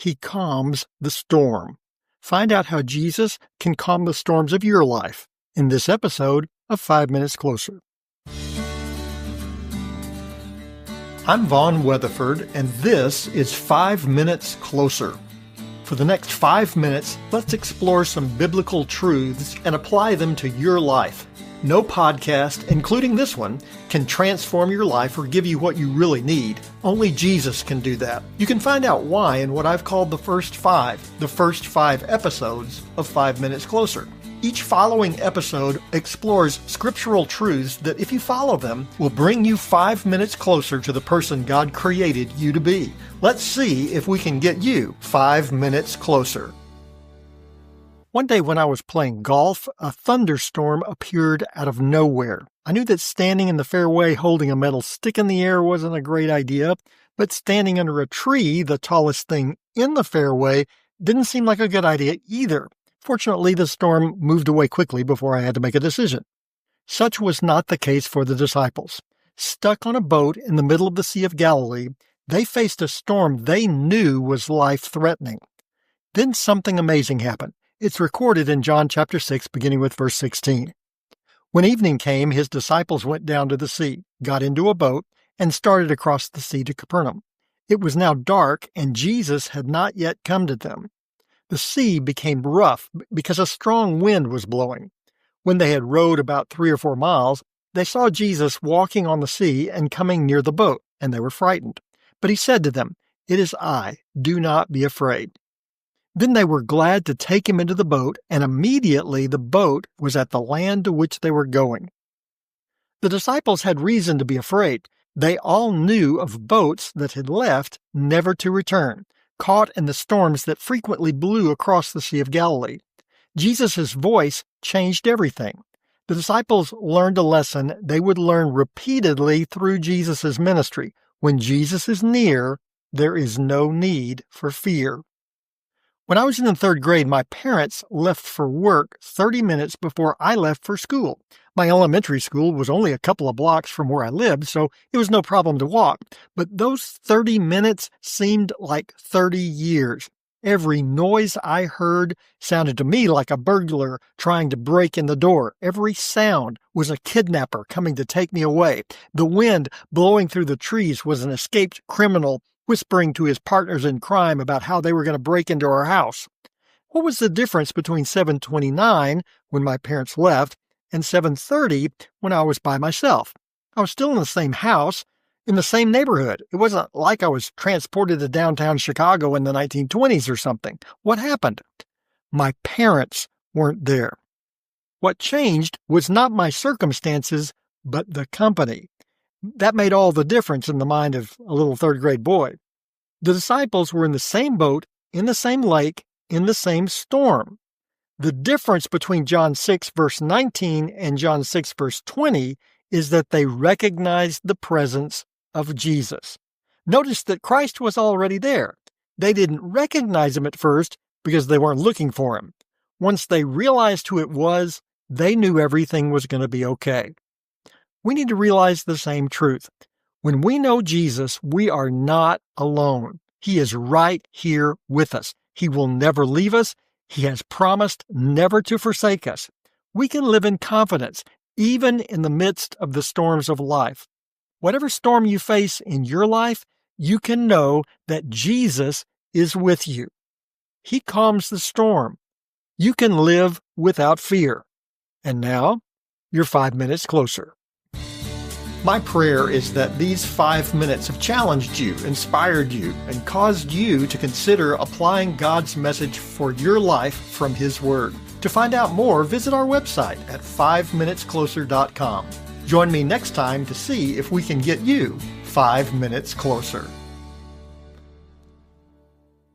He calms the storm. Find out how Jesus can calm the storms of your life in this episode of 5 Minutes Closer. I'm Vaughn Weatherford, and this is 5 Minutes Closer. For the next 5 minutes, let's explore some biblical truths and apply them to your life. No podcast, including this one, can transform your life or give you what you really need. Only Jesus can do that. You can find out why in what I've called the first five episodes of 5 Minutes Closer. Each following episode explores scriptural truths that, if you follow them, will bring you 5 minutes closer to the person God created you to be. Let's see if we can get you 5 minutes closer. One day when I was playing golf, a thunderstorm appeared out of nowhere. I knew that standing in the fairway holding a metal stick in the air wasn't a great idea, but standing under a tree, the tallest thing in the fairway, didn't seem like a good idea either. Fortunately, the storm moved away quickly before I had to make a decision. Such was not the case for the disciples. Stuck on a boat in the middle of the Sea of Galilee, they faced a storm they knew was life-threatening. Then something amazing happened. It's recorded in John chapter 6, beginning with verse 16. When evening came, his disciples went down to the sea, got into a boat, and started across the sea to Capernaum. It was now dark, and Jesus had not yet come to them. The sea became rough because a strong wind was blowing. When they had rowed about 3 or 4 miles, they saw Jesus walking on the sea and coming near the boat, and they were frightened. But he said to them, "It is I, do not be afraid." Then they were glad to take him into the boat, and immediately the boat was at the land to which they were going. The disciples had reason to be afraid. They all knew of boats that had left, never to return, caught in the storms that frequently blew across the Sea of Galilee. Jesus' voice changed everything. The disciples learned a lesson they would learn repeatedly through Jesus' ministry. When Jesus is near, there is no need for fear. When I was in the 3rd grade, my parents left for work 30 minutes before I left for school. My elementary school was only a couple of blocks from where I lived, so it was no problem to walk. But those 30 minutes seemed like 30 years. Every noise I heard sounded to me like a burglar trying to break in the door. Every sound was a kidnapper coming to take me away. The wind blowing through the trees was an escaped criminal whispering to his partners in crime about how they were going to break into our house. What was the difference between 7:29, when my parents left, and 7:30, when I was by myself? I was still in the same house, in the same neighborhood. It wasn't like I was transported to downtown Chicago in the 1920s or something. What happened? My parents weren't there. What changed was not my circumstances, but the company. That made all the difference in the mind of a little 3rd grade boy. The disciples were in the same boat, in the same lake, in the same storm. The difference between John 6, verse 19 and John 6, verse 20 is that they recognized the presence of Jesus. Notice that Christ was already there. They didn't recognize him at first because they weren't looking for him. Once they realized who it was, they knew everything was going to be okay. We need to realize the same truth. When we know Jesus, we are not alone. He is right here with us. He will never leave us. He has promised never to forsake us. We can live in confidence, even in the midst of the storms of life. Whatever storm you face in your life, you can know that Jesus is with you. He calms the storm. You can live without fear. And now, you're 5 minutes closer. My prayer is that these 5 minutes have challenged you, inspired you, and caused you to consider applying God's message for your life from His Word. To find out more, visit our website at 5minutescloser.com. Join me next time to see if we can get you 5 minutes closer.